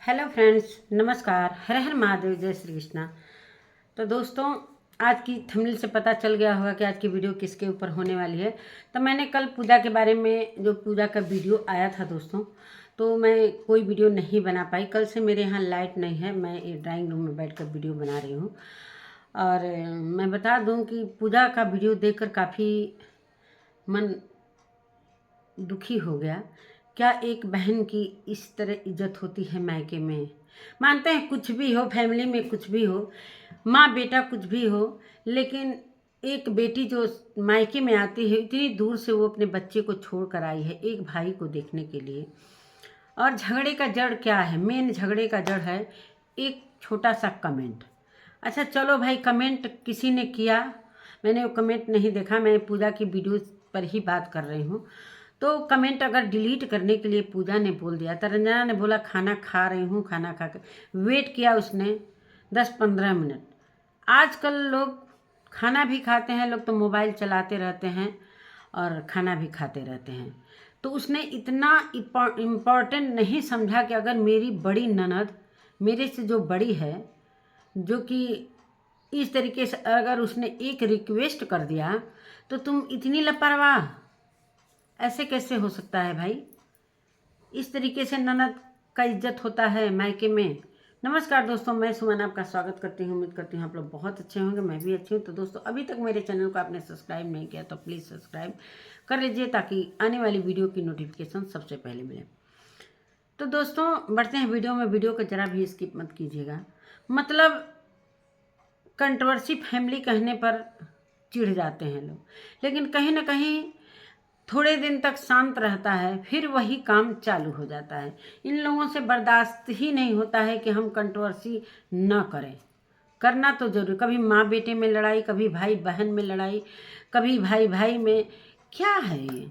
Hello friends, नमस्कार। हर हर महादेव, जय श्री कृष्णा। तो दोस्तों, आज की थंबनेल से पता चल गया होगा कि आज की वीडियो किसके ऊपर होने वाली है। तो मैंने कल पूजा के बारे में जो पूजा का वीडियो आया था दोस्तों, तो मैं कोई वीडियो नहीं बना पाई। कल से मेरे यहाँ लाइट नहीं है, मैं ये ड्राइंग रूम में बैठकर वीडियो बना रही हूँ। और मैं बता दूँ कि पूजा का वीडियो देखकर काफ़ी मन दुखी हो गया। क्या एक बहन की इस तरह इज्जत होती है मायके में? मानते हैं कुछ भी हो, फैमिली में कुछ भी हो, माँ बेटा कुछ भी हो, लेकिन एक बेटी जो मायके में आती है, इतनी दूर से वो अपने बच्चे को छोड़ कर आई है एक भाई को देखने के लिए। और झगड़े का जड़ क्या है? मेन झगड़े का जड़ है एक छोटा सा कमेंट। अच्छा चलो भाई, कमेंट किसी ने किया, मैंने वो कमेंट नहीं देखा, मैं पूजा की वीडियो पर ही बात कर रही हूँ। तो कमेंट अगर डिलीट करने के लिए पूजा ने बोल दिया, तो रंजना ने बोला खाना खा रही हूँ, खाना खा कर वेट किया उसने 10-15 मिनट। आजकल लोग खाना भी खाते हैं, लोग तो मोबाइल चलाते रहते हैं और खाना भी खाते रहते हैं। तो उसने इतना इम्पोर्टेंट नहीं समझा कि अगर मेरी बड़ी ननद मेरे से जो बड़ी है, जो कि इस तरीके से अगर उसने एक रिक्वेस्ट कर दिया, तो तुम इतनी लापरवाह, ऐसे कैसे हो सकता है भाई? इस तरीके से ननद का इज्जत होता है मायके में? नमस्कार दोस्तों, मैं सुमन आपका स्वागत करती हूँ। उम्मीद करती हूँ आप लोग बहुत अच्छे होंगे, मैं भी अच्छी हूँ। तो दोस्तों, अभी तक मेरे चैनल को आपने सब्सक्राइब नहीं किया तो प्लीज़ सब्सक्राइब कर लीजिए, ताकि आने वाली वीडियो की नोटिफिकेशन सबसे पहले मिले। तो दोस्तों, बढ़ते हैं वीडियो में। वीडियो को जरा भी स्किप मत कीजिएगा। मतलब कंट्रोवर्सी फैमिली कहने पर चिढ़ जाते हैं लोग, लेकिन कहीं ना कहीं थोड़े दिन तक शांत रहता है, फिर वही काम चालू हो जाता है। इन लोगों से बर्दाश्त ही नहीं होता है कि हम कंट्रोवर्सी न करें। करना तो जरूर, कभी माँ बेटे में लड़ाई, कभी भाई बहन में लड़ाई, कभी भाई भाई में। क्या है ये?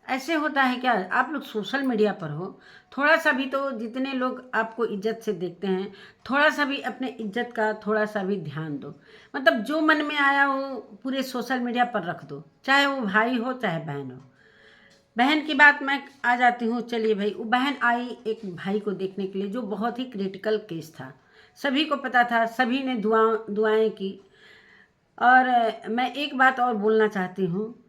ऐसे होता है क्या? आप लोग सोशल मीडिया पर हो, थोड़ा सा भी तो, जितने लोग आपको इज्जत से देखते हैं, थोड़ा सा भी अपने इज्जत का थोड़ा सा भी ध्यान दो। मतलब जो मन में आया वो पूरे सोशल मीडिया पर रख दो, चाहे वो भाई हो चाहे बहन हो। बहन की बात मैं आ जाती हूँ। चलिए भाई, वो बहन आई एक भाई को देखने के लिए, जो बहुत ही क्रिटिकल केस था, सभी को पता था, सभी ने दुआएं की। और मैं एक बात और बोलना चाहती हूँ।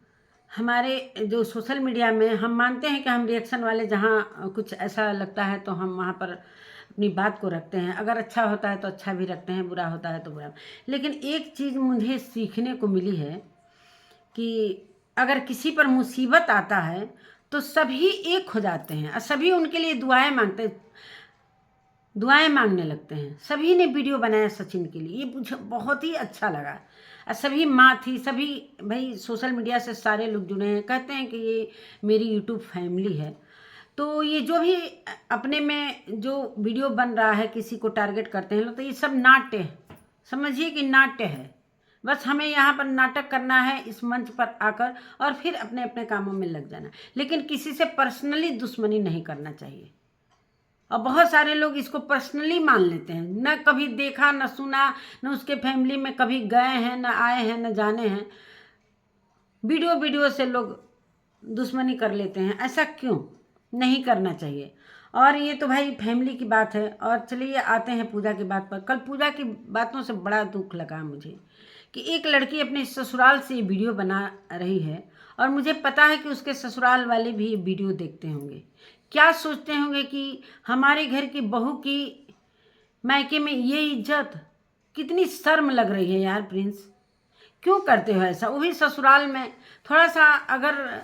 हमारे जो सोशल मीडिया में, हम मानते हैं कि हम रिएक्शन वाले, जहाँ कुछ ऐसा लगता है तो हम वहाँ पर अपनी बात को रखते हैं। अगर अच्छा होता है तो अच्छा भी रखते हैं, बुरा होता है तो बुरा। लेकिन एक चीज़ मुझे सीखने को मिली है कि अगर किसी पर मुसीबत आता है तो सभी एक हो जाते हैं और सभी उनके लिए दुआएं मांगने लगते हैं। सभी ने वीडियो बनाया सचिन के लिए, ये मुझे बहुत ही अच्छा लगा। और सभी माँ थी, सभी भाई सोशल मीडिया से सारे लोग जुड़े हैं, कहते हैं कि ये मेरी यूट्यूब फैमिली है। तो ये जो भी अपने में जो वीडियो बन रहा है, किसी को टारगेट करते हैं लोग, तो ये सब नाट्य है। समझिए कि नाट्य है। बस हमें यहाँ पर नाटक करना है इस मंच पर आकर, और फिर अपने अपने कामों में लग जाना। लेकिन किसी से पर्सनली दुश्मनी नहीं करना चाहिए। और बहुत सारे लोग इसको पर्सनली मान लेते हैं, न कभी देखा न सुना, न उसके फैमिली में कभी गए हैं, न आए हैं, न जाने हैं, वीडियो से लोग दुश्मनी कर लेते हैं। ऐसा क्यों? नहीं करना चाहिए। और ये तो भाई फैमिली की बात है। और चलिए आते हैं पूजा की बात पर। कल पूजा की बातों से बड़ा दुख लगा मुझे कि एक लड़की अपने ससुराल से ये वीडियो बना रही है, और मुझे पता है कि उसके ससुराल वाले भी ये वीडियो देखते होंगे। क्या सोचते होंगे कि हमारे घर की बहू की मायके में ये इज्जत, कितनी शर्म लग रही है यार। प्रिंस, क्यों करते हो ऐसा? वो भी ससुराल में। थोड़ा सा अगर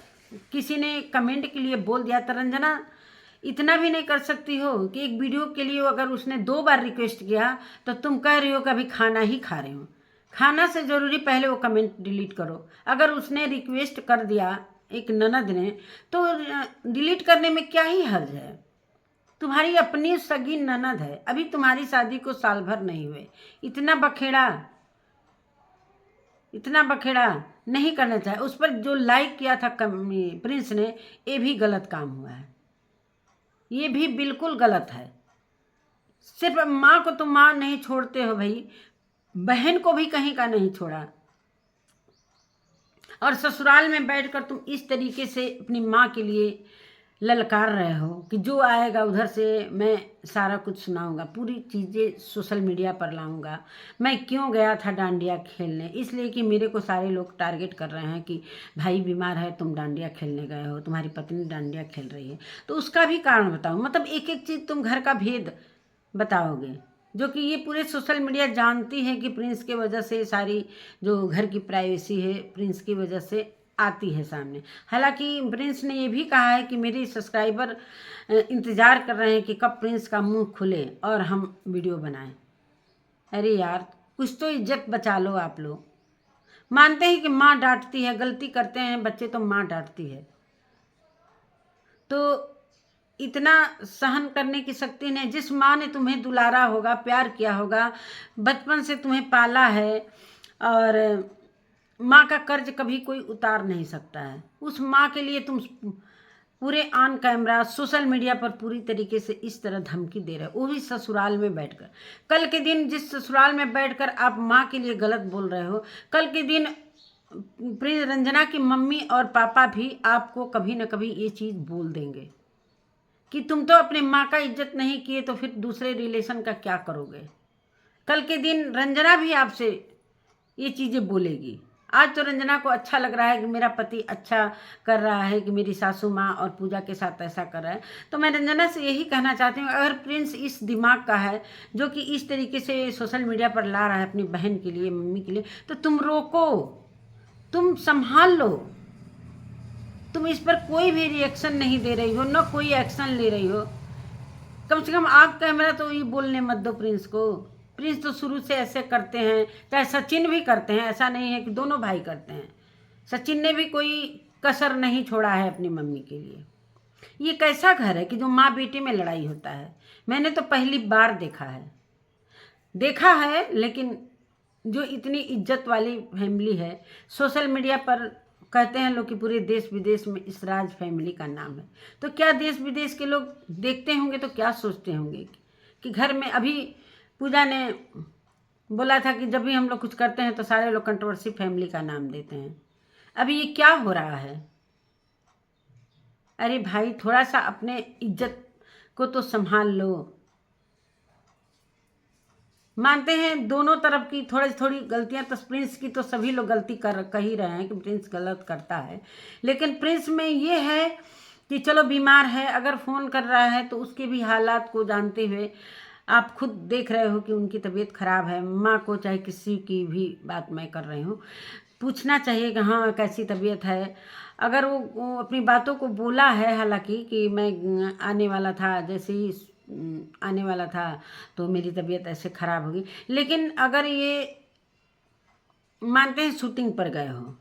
किसी ने कमेंट के लिए बोल दिया, तो रंजना इतना भी नहीं कर सकती हो कि एक वीडियो के लिए अगर उसने 2 बार रिक्वेस्ट किया, तो तुम कह रही हो कि अभी खाना ही खा रही हो? खाना से ज़रूरी पहले वो कमेंट डिलीट करो। अगर उसने रिक्वेस्ट कर दिया एक ननद ने, तो डिलीट करने में क्या ही हर्ज है? तुम्हारी अपनी सगी ननद है, अभी तुम्हारी शादी को साल भर नहीं हुए। इतना बखेड़ा नहीं करना चाहिए। उस पर जो लाइक किया था प्रिंस ने, ये भी गलत काम हुआ है। ये भी बिल्कुल गलत है। सिर्फ माँ को तुम माँ नहीं छोड़ते हो भाई, बहन को भी कहीं का नहीं छोड़ा। और ससुराल में बैठकर तुम इस तरीके से अपनी माँ के लिए ललकार रहे हो कि जो आएगा उधर से मैं सारा कुछ सुनाऊंगा, पूरी चीज़ें सोशल मीडिया पर लाऊंगा। मैं क्यों गया था डांडिया खेलने, इसलिए कि मेरे को सारे लोग टारगेट कर रहे हैं कि भाई बीमार है, तुम डांडिया खेलने गए हो, तुम्हारी पत्नी डांडिया खेल रही है, तो उसका भी कारण बताओ। मतलब एक एक चीज़ तुम घर का भेद बताओगे, जो कि ये पूरे सोशल मीडिया जानती है कि प्रिंस के वजह से सारी जो घर की प्राइवेसी है प्रिंस की वजह से आती है सामने। हालांकि प्रिंस ने ये भी कहा है कि मेरे सब्सक्राइबर इंतज़ार कर रहे हैं कि कब प्रिंस का मुंह खुले और हम वीडियो बनाएं। अरे यार, कुछ तो इज्जत बचा लो आप लोग। मानते हैं कि माँ डांटती है, गलती करते हैं बच्चे तो माँ डांटती है, तो इतना सहन करने की शक्ति नहीं। जिस माँ ने तुम्हें दुलारा होगा, प्यार किया होगा, बचपन से तुम्हें पाला है, और माँ का कर्ज कभी कोई उतार नहीं सकता है, उस माँ के लिए तुम पूरे ऑन कैमरा सोशल मीडिया पर पूरी तरीके से इस तरह धमकी दे रहे हो, वो भी ससुराल में बैठकर। कल के दिन जिस ससुराल में बैठकर आप माँ के लिए गलत बोल रहे हो, कल के दिन प्रिंस रंजना की मम्मी और पापा भी आपको कभी न कभी ये चीज़ बोल देंगे कि तुम तो अपने माँ का इज्जत नहीं किए तो फिर दूसरे रिलेशन का क्या करोगे। कल के दिन रंजना भी आपसे ये चीज़ें बोलेगी। आज तो रंजना को अच्छा लग रहा है कि मेरा पति अच्छा कर रहा है, कि मेरी सासू माँ और पूजा के साथ ऐसा कर रहा है। तो मैं रंजना से यही कहना चाहती हूँ, अगर प्रिंस इस दिमाग का है जो कि इस तरीके से सोशल मीडिया पर ला रहा है अपनी बहन के लिए, मम्मी के लिए, तो तुम रोको, तुम संभाल लो। तुम इस पर कोई भी रिएक्शन नहीं दे रही हो, न कोई एक्शन ले रही हो। कम से कम आप कैमरा तो ये बोलने मत दो प्रिंस को। प्रिंस तो शुरू से ऐसे करते हैं, चाहे सचिन भी करते हैं, ऐसा नहीं है कि दोनों भाई करते हैं। सचिन ने भी कोई कसर नहीं छोड़ा है अपनी मम्मी के लिए। ये कैसा घर है कि जो माँ बेटी में लड़ाई होता है? मैंने तो पहली बार देखा है, लेकिन जो इतनी इज्जत वाली फैमिली है, सोशल मीडिया पर कहते हैं लोग कि पूरे देश विदेश में इस राज फैमिली का नाम है। तो क्या देश विदेश के लोग देखते होंगे तो क्या सोचते होंगे कि घर में, अभी पूजा ने बोला था कि जब भी हम लोग कुछ करते हैं तो सारे लोग कंट्रोवर्सी फैमिली का नाम देते हैं। अभी ये क्या हो रहा है? अरे भाई, थोड़ा सा अपने इज्जत को तो संभाल लो। मानते हैं दोनों तरफ की थोड़ी थोड़ी गलतियां, तो प्रिंस की तो सभी लोग गलती कह ही रहे हैं कि प्रिंस गलत करता है, लेकिन प्रिंस में ये है कि चलो बीमार है, अगर फ़ोन कर रहा है तो उसके भी हालात को जानते हुए आप खुद देख रहे हो कि उनकी तबीयत ख़राब है। माँ को, चाहे किसी की भी बात मैं कर रही हूँ, पूछना चाहिए कि हाँ कैसी तबीयत है। अगर वो अपनी बातों को बोला है, हालांकि कि मैं आने वाला था, जैसे ही आने वाला था तो मेरी तबीयत ऐसे ख़राब होगी, लेकिन अगर ये मानते हैं शूटिंग पर गए हो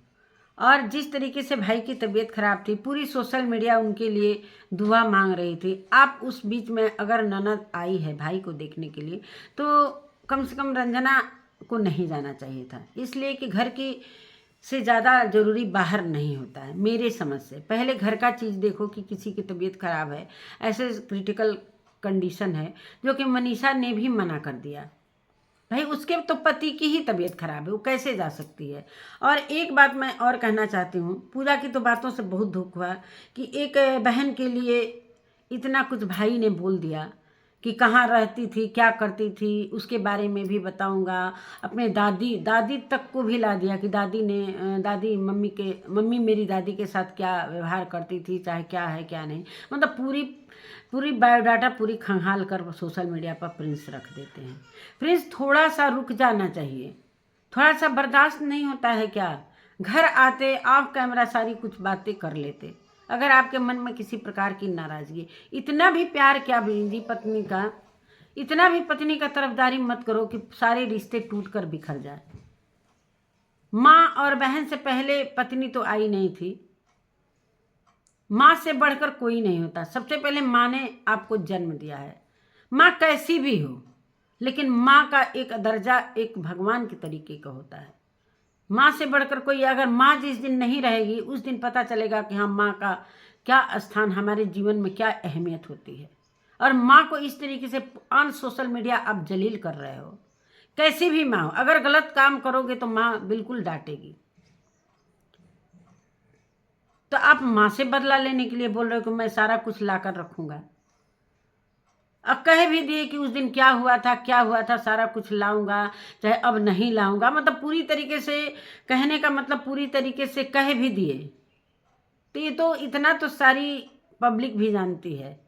और जिस तरीके से भाई की तबीयत ख़राब थी, पूरी सोशल मीडिया उनके लिए दुआ मांग रही थी, आप उस बीच में अगर ननद आई है भाई को देखने के लिए, तो कम से कम रंजना को नहीं जाना चाहिए था। इसलिए कि घर की से ज़्यादा ज़रूरी बाहर नहीं होता है मेरे समझ से। पहले घर का चीज़ देखो कि किसी की तबीयत ख़राब है, ऐसे क्रिटिकल कंडीशन है, जो कि मनीषा ने भी मना कर दिया। भाई उसके तो पति की ही तबीयत खराब है, वो कैसे जा सकती है। और एक बात मैं और कहना चाहती हूँ, पूजा की तो बातों से बहुत दुख हुआ कि एक बहन के लिए इतना कुछ भाई ने बोल दिया कि कहाँ रहती थी, क्या करती थी, उसके बारे में भी बताऊंगा। अपने दादी तक को भी ला दिया कि दादी मम्मी मेरी दादी के साथ क्या व्यवहार करती थी, चाहे क्या है क्या नहीं। मतलब पूरी बायोडाटा पूरी खंगाल कर सोशल मीडिया पर प्रिंस रख देते हैं। प्रिंस थोड़ा सा रुक जाना चाहिए, थोड़ा सा बर्दाश्त नहीं होता है क्या? घर आते ऑफ कैमरा सारी कुछ बातें कर लेते। अगर आपके मन में किसी प्रकार की नाराज़गी, इतना भी प्यार क्या बीवी पत्नी का, इतना भी पत्नी का तरफदारी मत करो कि सारे रिश्ते टूट कर बिखर जाए। माँ और बहन से पहले पत्नी तो आई नहीं थी, माँ से बढ़कर कोई नहीं होता। सबसे पहले माँ ने आपको जन्म दिया है, माँ कैसी भी हो, लेकिन माँ का एक दर्जा एक भगवान के तरीके का होता है। माँ से बढ़कर कोई, अगर माँ जिस दिन नहीं रहेगी उस दिन पता चलेगा कि हाँ माँ का क्या स्थान हमारे जीवन में, क्या अहमियत होती है। और माँ को इस तरीके से ऑन सोशल मीडिया आप जलील कर रहे हो। कैसी भी माँ हो, अगर गलत काम करोगे तो माँ बिल्कुल डांटेगी। तो आप माँ से बदला लेने के लिए बोल रहे हो कि मैं सारा कुछ ला कर रखूँगा। अब कह भी दिए कि उस दिन क्या हुआ था, सारा कुछ लाऊंगा, चाहे अब नहीं लाऊंगा, मतलब पूरी तरीके से कहने का मतलब पूरी तरीके से कह भी दिए। तो ये तो इतना तो सारी पब्लिक भी जानती है।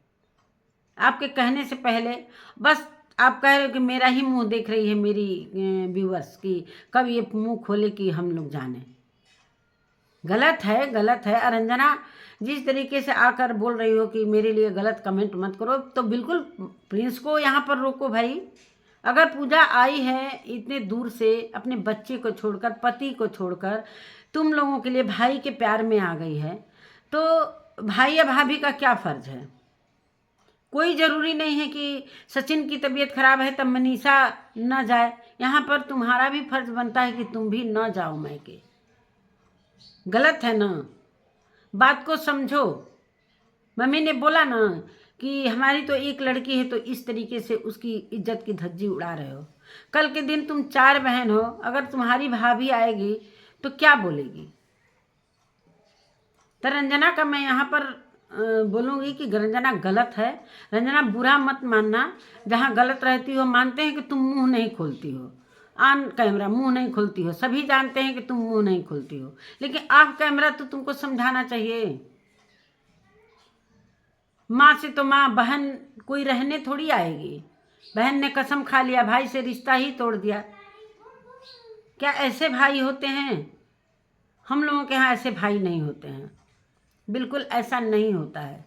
आपके कहने से पहले बस आप कह रहे हो कि मेरा ही मुंह देख रही है मेरी व्यूअर्स की, कब ये मुंह खोले कि हम लोग जाने। गलत है, गलत है। रंजना जिस तरीके से आकर बोल रही हो कि मेरे लिए गलत कमेंट मत करो, तो बिल्कुल प्रिंस को यहाँ पर रोको भाई। अगर पूजा आई है इतने दूर से अपने बच्चे को छोड़कर, पति को छोड़कर, तुम लोगों के लिए भाई के प्यार में आ गई है, तो भाई या भाभी का क्या फ़र्ज है? कोई ज़रूरी नहीं है कि सचिन की तबीयत खराब है तब मनीषा न जाए। यहाँ पर तुम्हारा भी फर्ज बनता है कि तुम भी न जाओ मायके। गलत है ना, बात को समझो। मम्मी ने बोला ना कि हमारी तो एक लड़की है, तो इस तरीके से उसकी इज्जत की धज्जी उड़ा रहे हो। कल के दिन तुम 4 बहन हो, अगर तुम्हारी भाभी आएगी तो क्या बोलेगी? तो रंजना का मैं यहाँ पर बोलूँगी कि रंजना गलत है। रंजना बुरा मत मानना, जहाँ गलत रहती हो मानते हैं कि तुम मुंह नहीं खोलती हो, ऑन कैमरा मुंह नहीं खोलती हो, सभी जानते हैं कि तुम मुंह नहीं खोलती हो, लेकिन ऑफ कैमरा तो तुमको समझाना चाहिए। माँ से तो माँ, बहन कोई रहने थोड़ी आएगी। बहन ने कसम खा लिया, भाई से रिश्ता ही तोड़ दिया। क्या ऐसे भाई होते हैं? हम लोगों के यहाँ ऐसे भाई नहीं होते हैं, बिल्कुल ऐसा नहीं होता है।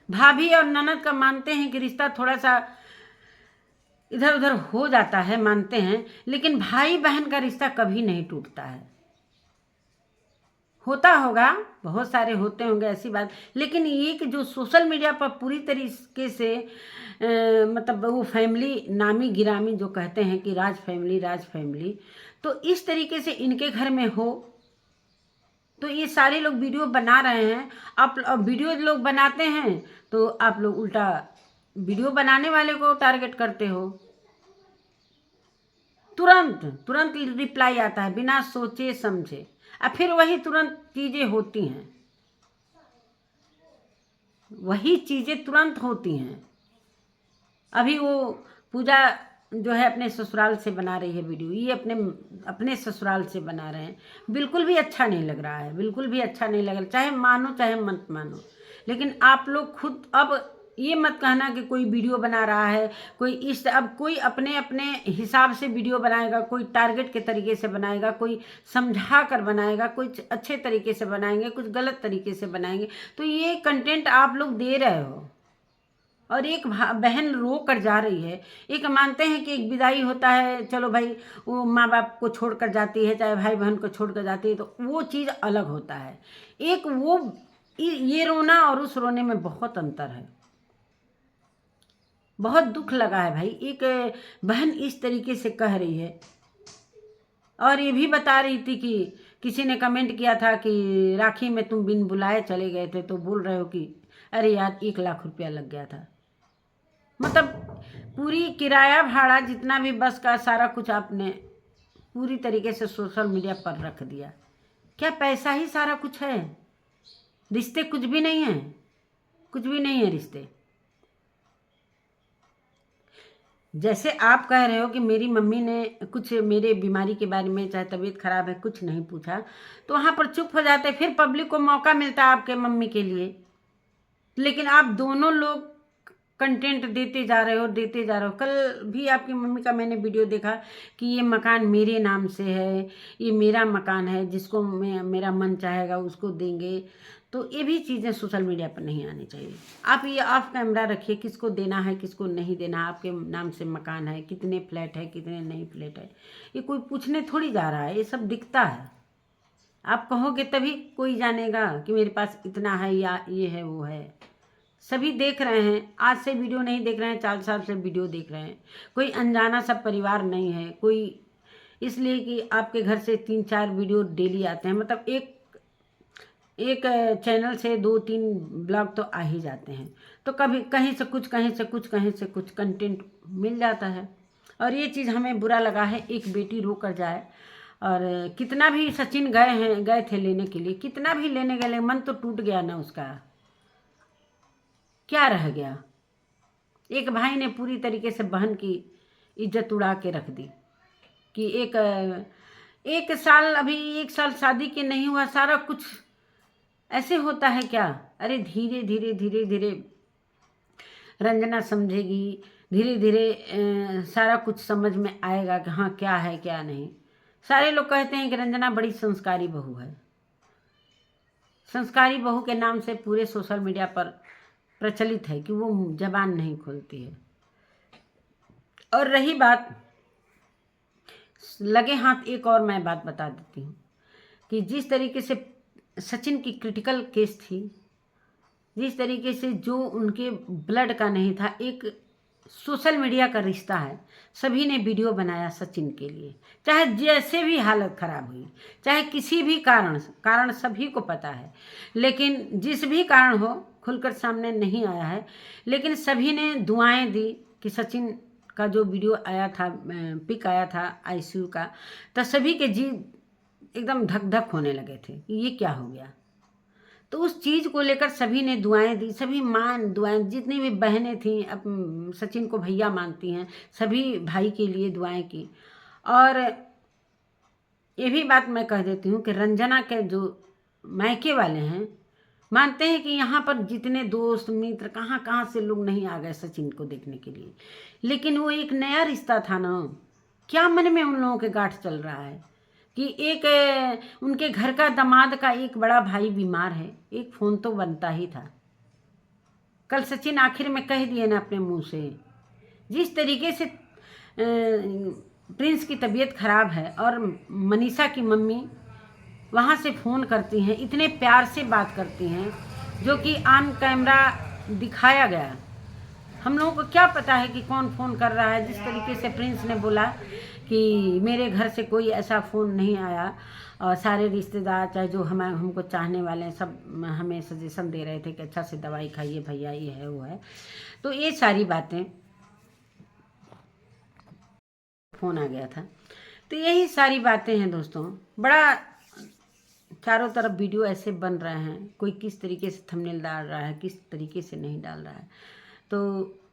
भाभी और ननद का मानते हैं कि रिश्ता थोड़ा सा इधर उधर हो जाता है, मानते हैं, लेकिन भाई बहन का रिश्ता कभी नहीं टूटता है। होता होगा, बहुत सारे होते होंगे, ऐसी बात, लेकिन ये कि जो सोशल मीडिया पर पूरी तरीके से मतलब वो फैमिली नामी गिरामी जो कहते हैं कि राज फैमिली, तो इस तरीके से इनके घर में हो, तो ये सारे लोग वीडियो बना रहे हैं। आप वीडियो लोग बनाते हैं तो आप लोग उल्टा वीडियो बनाने वाले को टारगेट करते हो। तुरंत रिप्लाई आता है बिना सोचे समझे, और फिर वही तुरंत चीज़ें होती हैं, वही चीज़ें तुरंत होती हैं। अभी वो पूजा जो है अपने ससुराल से बना रही है वीडियो, ये अपने ससुराल से बना रहे हैं। बिल्कुल भी अच्छा नहीं लग रहा है, बिल्कुल भी अच्छा नहीं लग रहा, चाहे मानो चाहे मत मानो। लेकिन आप लोग खुद अब ये मत कहना कि कोई वीडियो बना रहा है, अब कोई अपने अपने हिसाब से वीडियो बनाएगा, कोई टारगेट के तरीके से बनाएगा, कोई समझा कर बनाएगा, कोई अच्छे तरीके से बनाएंगे, कुछ गलत तरीके से बनाएंगे। तो ये कंटेंट आप लोग दे रहे हो, और एक बहन रो कर जा रही है। एक मानते हैं कि एक विदाई होता है, चलो भाई वो माँ बाप को छोड़कर जाती है, चाहे भाई बहन को छोड़कर जाती है, तो वो चीज़ अलग होता है। एक वो ये रोना और उस रोने में बहुत अंतर है। बहुत दुख लगा है भाई, एक बहन इस तरीके से कह रही है। और ये भी बता रही थी कि किसी ने कमेंट किया था कि राखी में तुम बिन बुलाए चले गए थे, तो बोल रहे हो कि अरे यार 1 लाख रुपया लग गया था। मतलब पूरी किराया भाड़ा जितना भी बस का सारा कुछ आपने पूरी तरीके से सोशल मीडिया पर रख दिया। क्या पैसा ही सारा कुछ है? रिश्ते कुछ भी नहीं है, कुछ भी नहीं है रिश्ते। जैसे आप कह रहे हो कि मेरी मम्मी ने कुछ मेरे बीमारी के बारे में, चाहे तबीयत खराब है, कुछ नहीं पूछा, तो वहाँ पर चुप हो जाते, फिर पब्लिक को मौका मिलता है आपके मम्मी के लिए। लेकिन आप दोनों लोग कंटेंट देते जा रहे हो। कल भी आपकी मम्मी का मैंने वीडियो देखा कि ये मकान मेरे नाम से है, ये मेरा मकान है, जिसको मेरा मन चाहेगा उसको देंगे। तो ये भी चीज़ें सोशल मीडिया पर नहीं आनी चाहिए। आप ये ऑफ कैमरा रखिए, किसको देना है किसको नहीं देना, आपके नाम से मकान है, कितने फ्लैट है कितने नहीं फ्लैट है, ये कोई पूछने थोड़ी जा रहा है, ये सब दिखता है। आप कहोगे तभी कोई जानेगा कि मेरे पास इतना है या ये है वो है। सभी देख रहे हैं, आज से वीडियो नहीं देख रहे हैं, 4 साल से वीडियो देख रहे हैं। कोई अनजाना सा परिवार नहीं है, कोई इसलिए कि आपके घर से 3-4 वीडियो डेली आते हैं, मतलब एक चैनल से 2-3 ब्लॉग तो आ ही जाते हैं, तो कभी कहीं से कुछ कंटेंट मिल जाता है। और ये चीज़ हमें बुरा लगा है, एक बेटी रो कर जाए और कितना भी सचिन गए थे लेने के लिए, कितना भी लेने गए, मन तो टूट गया ना उसका। क्या रह गया? एक भाई ने पूरी तरीके से बहन की इज्जत उड़ा के रख दी कि एक साल, अभी 1 साल शादी के नहीं हुआ, सारा कुछ ऐसे होता है क्या? अरे धीरे धीरे धीरे धीरे रंजना समझेगी, धीरे धीरे सारा कुछ समझ में आएगा कि हाँ क्या है क्या नहीं। सारे लोग कहते हैं कि रंजना बड़ी संस्कारी बहू है। संस्कारी बहू के नाम से पूरे सोशल मीडिया पर प्रचलित है कि वो जबान नहीं खोलती है। और रही बात लगे हाथ, एक और मैं बात बता देती हूँ कि जिस तरीके से सचिन की क्रिटिकल केस थी, जिस तरीके से जो उनके ब्लड का नहीं था, एक सोशल मीडिया का रिश्ता है, सभी ने वीडियो बनाया सचिन के लिए, चाहे जैसे भी हालत खराब हुई, चाहे किसी भी कारण सभी को पता है, लेकिन जिस भी कारण हो खुलकर सामने नहीं आया है, लेकिन सभी ने दुआएं दी कि सचिन का जो वीडियो आया था, पिक आया था आईसीयू का, तो सभी के जी एकदम धक धक होने लगे थे कि ये क्या हो गया। तो उस चीज़ को लेकर सभी ने दुआएं दी, सभी दुआएं, जितनी भी बहनें थीं अब सचिन को भैया मानती हैं, सभी भाई के लिए दुआएं की। और ये भी बात मैं कह देती हूँ कि रंजना के जो मायके वाले हैं मानते हैं कि यहाँ पर जितने दोस्त मित्र कहाँ कहाँ से लोग नहीं आ गए सचिन को देखने के लिए, लेकिन वो एक नया रिश्ता था ना। क्या मन में उन लोगों के गांठ चल रहा है कि एक उनके घर का दामाद का एक बड़ा भाई बीमार है, एक फ़ोन तो बनता ही था। कल सचिन आखिर में कह दिए ना अपने मुंह से, जिस तरीके से प्रिंस की तबीयत खराब है और मनीषा की मम्मी वहाँ से फ़ोन करती हैं, इतने प्यार से बात करती हैं, जो कि ऑन कैमरा दिखाया गया। हम लोगों को क्या पता है कि कौन फ़ोन कर रहा है। जिस तरीके से प्रिंस ने बोला कि मेरे घर से कोई ऐसा फ़ोन नहीं आया, और सारे रिश्तेदार चाहे जो हमको चाहने वाले हैं सब हमें सजेशन दे रहे थे कि अच्छा से दवाई खाइए भैया, ये है वो है। तो ये सारी बातें, फ़ोन आ गया था। तो यही सारी बातें हैं दोस्तों। बड़ा चारों तरफ वीडियो ऐसे बन रहे हैं, कोई किस तरीके से थंबनेल डाल रहा है, किस तरीके से नहीं डाल रहा है। तो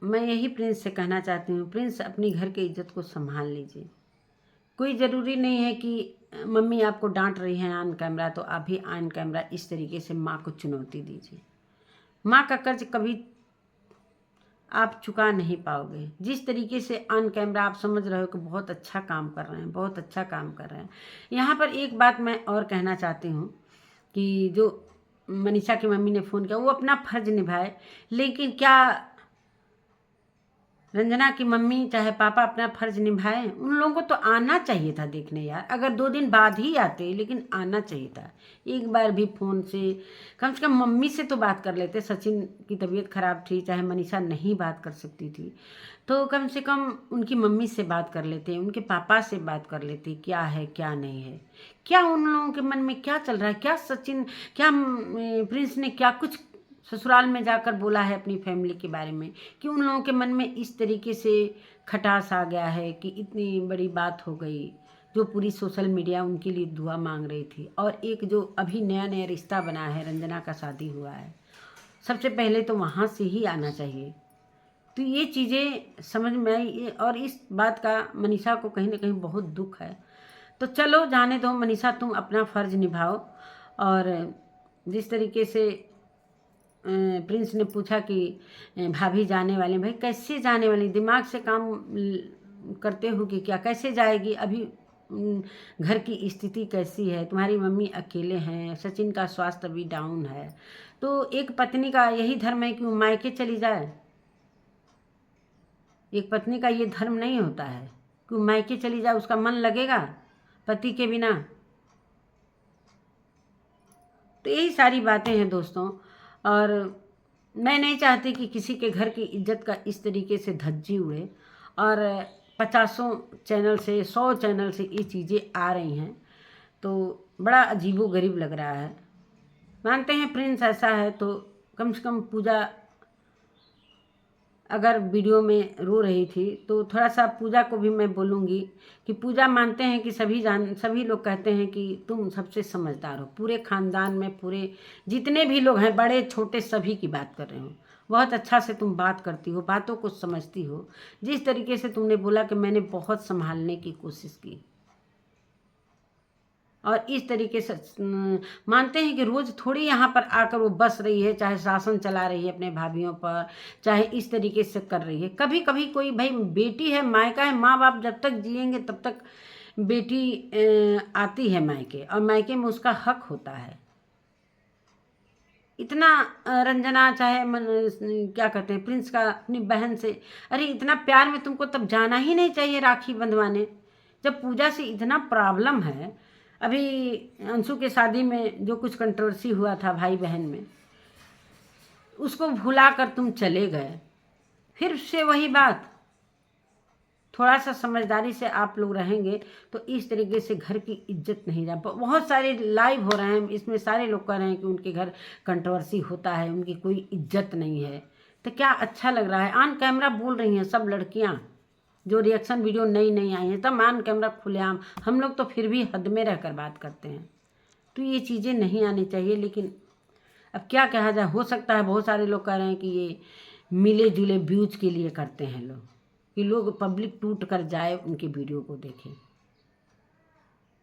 मैं यही प्रिंस से कहना चाहती हूँ, प्रिंस अपनी घर की इज्जत को संभाल लीजिए। कोई ज़रूरी नहीं है कि मम्मी आपको डांट रही हैं ऑन कैमरा तो आप भी ऑन कैमरा इस तरीके से माँ को चुनौती दीजिए। माँ का कर्ज कभी आप चुका नहीं पाओगे। जिस तरीके से ऑन कैमरा आप समझ रहे हो कि बहुत अच्छा काम कर रहे हैं, बहुत अच्छा काम कर रहे हैं। यहाँ पर एक बात मैं और कहना चाहती हूँ कि जो मनीषा की मम्मी ने फ़ोन किया वो अपना फ़र्ज निभाए, लेकिन क्या रंजना की मम्मी चाहे पापा अपना फ़र्ज निभाएं? उन लोगों को तो आना चाहिए था देखने यार। अगर 2 दिन बाद ही आते, लेकिन आना चाहिए था। एक बार भी फ़ोन से कम मम्मी से तो बात कर लेते। सचिन की तबीयत ख़राब थी, चाहे मनीषा नहीं बात कर सकती थी, तो कम से कम उनकी मम्मी से बात कर लेते, उनके पापा से बात कर लेते, क्या है क्या नहीं है, क्या उन लोगों के मन में क्या चल रहा है, क्या सचिन, क्या प्रिंस ने क्या कुछ ससुराल में जाकर बोला है अपनी फैमिली के बारे में कि उन लोगों के मन में इस तरीके से खटास आ गया है कि इतनी बड़ी बात हो गई, जो पूरी सोशल मीडिया उनके लिए दुआ मांग रही थी। और एक जो अभी नया नया रिश्ता बना है, रंजना का शादी हुआ है, सबसे पहले तो वहाँ से ही आना चाहिए। तो ये चीज़ें समझ में आई, और इस बात का मनीषा को कहीं ना कहीं बहुत दुख है। तो चलो जाने दो मनीषा, तुम अपना फ़र्ज निभाओ। और जिस तरीके से प्रिंस ने पूछा कि भाभी जाने वाले, भाई कैसे जाने वाली, दिमाग से काम करते हो कि क्या, कैसे जाएगी? अभी घर की स्थिति कैसी है, तुम्हारी मम्मी अकेले हैं, सचिन का स्वास्थ्य अभी डाउन है। तो एक पत्नी का यही धर्म है कि वो मायके चली जाए। एक पत्नी का ये धर्म नहीं होता है कि वो मायके चली जाए, उसका मन लगेगा पति के बिना? तो यही सारी बातें हैं दोस्तों। और मैं नहीं चाहती कि किसी के घर की इज्जत का इस तरीके से धज्जी उड़े, और 50 चैनल से 100 चैनल से ये चीज़ें आ रही हैं, तो बड़ा अजीबोगरीब लग रहा है। मानते हैं प्रिंस ऐसा है, तो कम से कम पूजा अगर वीडियो में रो रही थी तो थोड़ा सा पूजा को भी मैं बोलूँगी कि पूजा मानते हैं कि सभी लोग कहते हैं कि तुम सबसे समझदार हो, पूरे ख़ानदान में पूरे जितने भी लोग हैं बड़े छोटे सभी की बात कर रहे हो। बहुत अच्छा से तुम बात करती हो, बातों को समझती हो। जिस तरीके से तुमने बोला कि मैंने बहुत संभालने की कोशिश की, और इस तरीके से मानते हैं कि रोज़ थोड़ी यहाँ पर आकर वो बस रही है, चाहे शासन चला रही है अपने भाभीियों पर, चाहे इस तरीके से कर रही है। कभी कभी कोई भाई बेटी है, मायका है, माँ बाप जब तक जिएंगे तब तक बेटी आती है मायके, और मायके में उसका हक होता है। इतना रंजना चाहे क्या कहते हैं प्रिंस का अपनी बहन से, अरे इतना प्यार में तुमको तब जाना ही नहीं चाहिए राखी बंधवाने। जब पूजा से इतना प्रॉब्लम है, अभी अंशु के शादी में जो कुछ कंट्रोवर्सी हुआ था भाई बहन में, उसको भुला कर तुम चले गए। फिर से वही बात, थोड़ा सा समझदारी से आप लोग रहेंगे तो इस तरीके से घर की इज्जत नहीं जा। बहुत सारे लाइव हो रहे हैं, इसमें सारे लोग कह रहे हैं कि उनके घर कंट्रोवर्सी होता है, उनकी कोई इज्जत नहीं है। तो क्या अच्छा लग रहा है? ऑन कैमरा बोल रही हैं सब लड़कियां, जो रिएक्शन वीडियो नई आई हैं तब ऑन कैमरा खुलेआम। हम लोग तो फिर भी हद में रहकर बात करते हैं, तो ये चीज़ें नहीं आनी चाहिए। लेकिन अब क्या कहा जाए, हो सकता है बहुत सारे लोग कह रहे हैं कि ये मिले जुले व्यूज के लिए करते हैं लोग, कि लोग पब्लिक टूट कर जाए उनके वीडियो को देखें।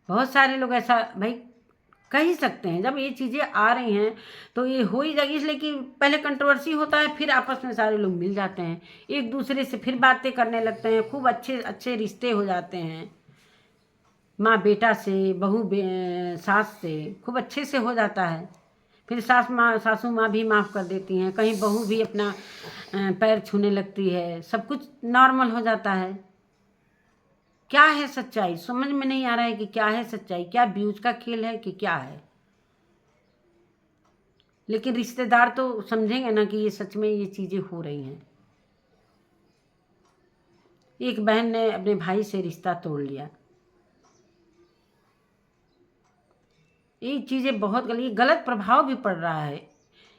बहुत सारे लोग ऐसा भाई कह ही सकते हैं। जब ये चीज़ें आ रही हैं तो ये हो ही जाएगी, इसलिए कि पहले कंट्रोवर्सी होता है, फिर आपस में सारे लोग मिल जाते हैं, एक दूसरे से फिर बातें करने लगते हैं, खूब अच्छे अच्छे रिश्ते हो जाते हैं। माँ बेटा से, सास से खूब अच्छे से हो जाता है। फिर सासू माँ भी माफ़ कर देती हैं, कहीं बहू भी अपना पैर छूने लगती है, सब कुछ नॉर्मल हो जाता है। क्या है सच्चाई समझ में नहीं आ रहा है कि क्या है सच्चाई, क्या व्यूज का खेल है कि क्या है। लेकिन रिश्तेदार तो समझेंगे ना कि ये सच में ये चीज़ें हो रही हैं। एक बहन ने अपने भाई से रिश्ता तोड़ लिया, ये चीज़ें बहुत गलत प्रभाव भी पड़ रहा है,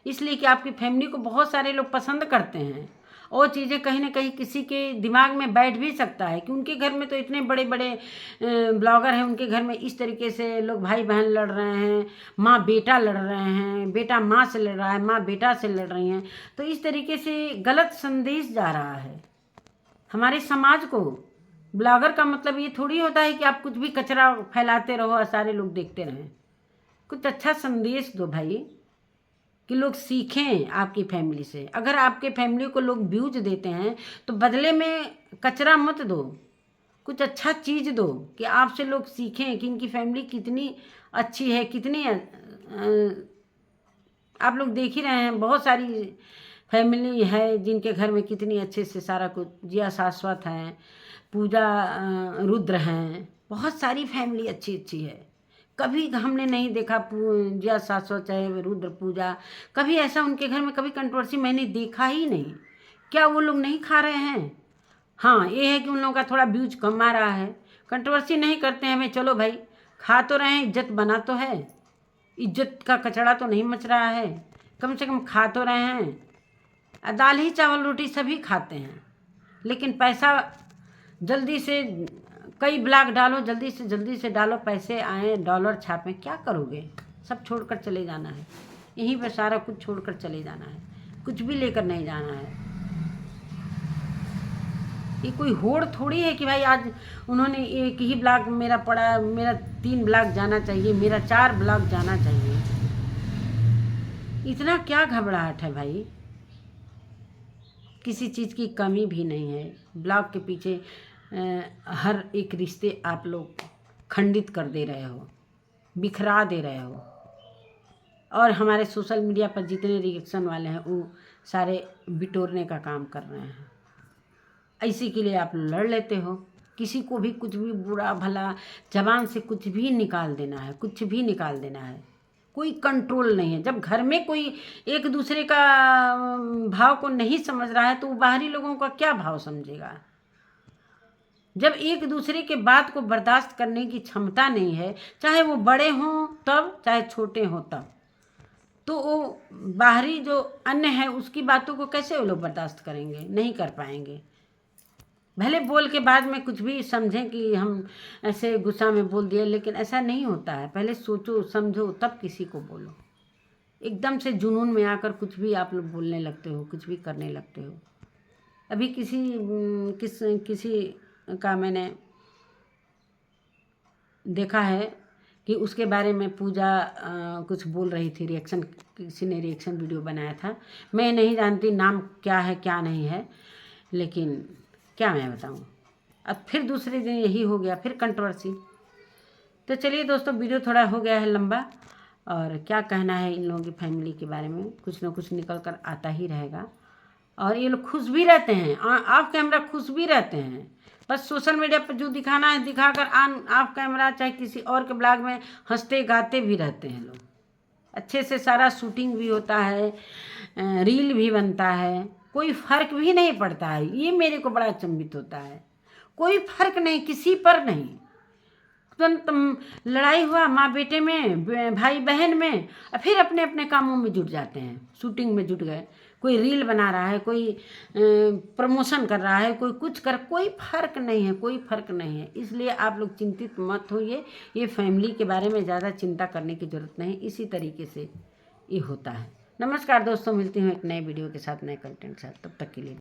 इसलिए कि आपकी फैमिली को बहुत सारे लोग पसंद करते हैं, और चीज़ें कहीं ना कहीं किसी के दिमाग में बैठ भी सकता है कि उनके घर में तो इतने बड़े बड़े ब्लॉगर हैं, उनके घर में इस तरीके से लोग भाई बहन लड़ रहे हैं, माँ बेटा लड़ रहे हैं, बेटा माँ से लड़ रहा है, माँ बेटा से लड़ रही हैं। तो इस तरीके से गलत संदेश जा रहा है हमारे समाज को। ब्लॉगर का मतलब ये थोड़ी होता है कि आप कुछ भी कचरा फैलाते रहो और सारे लोग देखते रहें। कुछ अच्छा संदेश दो भाई, कि लोग सीखें आपकी फैमिली से। अगर आपके फैमिली को लोग व्यूज देते हैं तो बदले में कचरा मत दो, कुछ अच्छा चीज़ दो कि आपसे लोग सीखें कि इनकी फैमिली कितनी अच्छी है, कितनी आप लोग देख ही रहे हैं बहुत सारी फैमिली है जिनके घर में कितनी अच्छे से सारा कुछ, जिया शाश्वत हैं, पूजा रुद्र हैं, बहुत सारी फैमिली अच्छी अच्छी है। कभी हमने नहीं देखा जिया शाश्वत चाहे रुद्र पूजा, कभी ऐसा उनके घर में कभी कंट्रोवर्सी मैंने देखा ही नहीं। क्या वो लोग नहीं खा रहे हैं? हाँ, ये है कि उन लोगों का थोड़ा व्यूज कम आ रहा है, कंट्रोवर्सी नहीं करते हैं। हमें चलो भाई खा तो रहे हैं, इज्जत बना तो है, इज्जत का कचड़ा तो नहीं मच रहा है, कम से कम खा तो रहे हैं। दाल ही चावल रोटी सभी खाते हैं, लेकिन पैसा जल्दी से कई ब्लॉग डालो, जल्दी से डालो, पैसे आए, डॉलर छापें, क्या करोगे? सब छोड़कर चले जाना है, यहीं पर सारा कुछ छोड़कर चले जाना है, कुछ भी लेकर नहीं जाना है। ये कोई होड़ थोड़ी है कि भाई आज उन्होंने एक ही ब्लॉग मेरा पड़ा, मेरा 3 ब्लॉग जाना चाहिए, मेरा 4 ब्लॉग जाना चाहिए। इतना क्या घबराहट है भाई? किसी चीज़ की कमी भी नहीं है। ब्लॉग के पीछे हर एक रिश्ते आप लोग खंडित कर दे रहे हो, बिखरा दे रहे हो, और हमारे सोशल मीडिया पर जितने रिएक्शन वाले हैं वो सारे बिटोरने का काम कर रहे हैं। इसी के लिए आप लड़ लेते हो, किसी को भी कुछ भी बुरा भला जबान से कुछ भी निकाल देना है, कुछ भी निकाल देना है, कोई कंट्रोल नहीं है। जब घर में कोई एक दूसरे का भाव को नहीं समझ रहा है तो बाहरी लोगों का क्या भाव समझेगा? जब एक दूसरे के बात को बर्दाश्त करने की क्षमता नहीं है, चाहे वो बड़े हों तब, चाहे छोटे हों तब, तो वो बाहरी जो अन्य है उसकी बातों को कैसे वो लोग बर्दाश्त करेंगे? नहीं कर पाएंगे। भले बोल के बाद में कुछ भी समझें कि हम ऐसे गुस्सा में बोल दिए, लेकिन ऐसा नहीं होता है। पहले सोचो समझो तब किसी को बोलो। एकदम से जुनून में आकर कुछ भी आप लोग बोलने लगते हो, कुछ भी करने लगते हो। अभी किसी का मैंने देखा है कि उसके बारे में पूजा कुछ बोल रही थी, रिएक्शन, किसी ने रिएक्शन वीडियो बनाया था। मैं नहीं जानती नाम क्या है क्या नहीं है, लेकिन क्या मैं बताऊं। अब फिर दूसरे दिन यही हो गया, फिर कंट्रोवर्सी। तो चलिए दोस्तों, वीडियो थोड़ा हो गया है लंबा, और क्या कहना है इन लोगों की फैमिली के बारे में, कुछ ना कुछ निकल कर आता ही रहेगा। और ये लोग खुश भी रहते हैं, ऑफ कैमरा खुश भी रहते हैं। बस सोशल मीडिया पर जो दिखाना है दिखाकर ऑफ कैमरा चाहे किसी और के ब्लॉग में हंसते गाते भी रहते हैं लोग। अच्छे से सारा शूटिंग भी होता है, रील भी बनता है, कोई फर्क भी नहीं पड़ता है। ये मेरे को बड़ा अचंभित होता है। कोई फर्क नहीं, किसी पर नहीं। तुरंत लड़ाई हुआ माँ बेटे में, भाई बहन में, और फिर अपने अपने कामों में जुट जाते हैं, शूटिंग में जुट गए। कोई रील बना रहा है, कोई प्रमोशन कर रहा है, कोई कुछ कर, कोई फर्क नहीं है, कोई फर्क नहीं है। इसलिए आप लोग चिंतित मत होइए। ये फैमिली के बारे में ज़्यादा चिंता करने की ज़रूरत नहीं। इसी तरीके से ये होता है। नमस्कार दोस्तों, मिलती हूँ एक नए वीडियो के साथ, नए कंटेंट के साथ। तब तक के लिए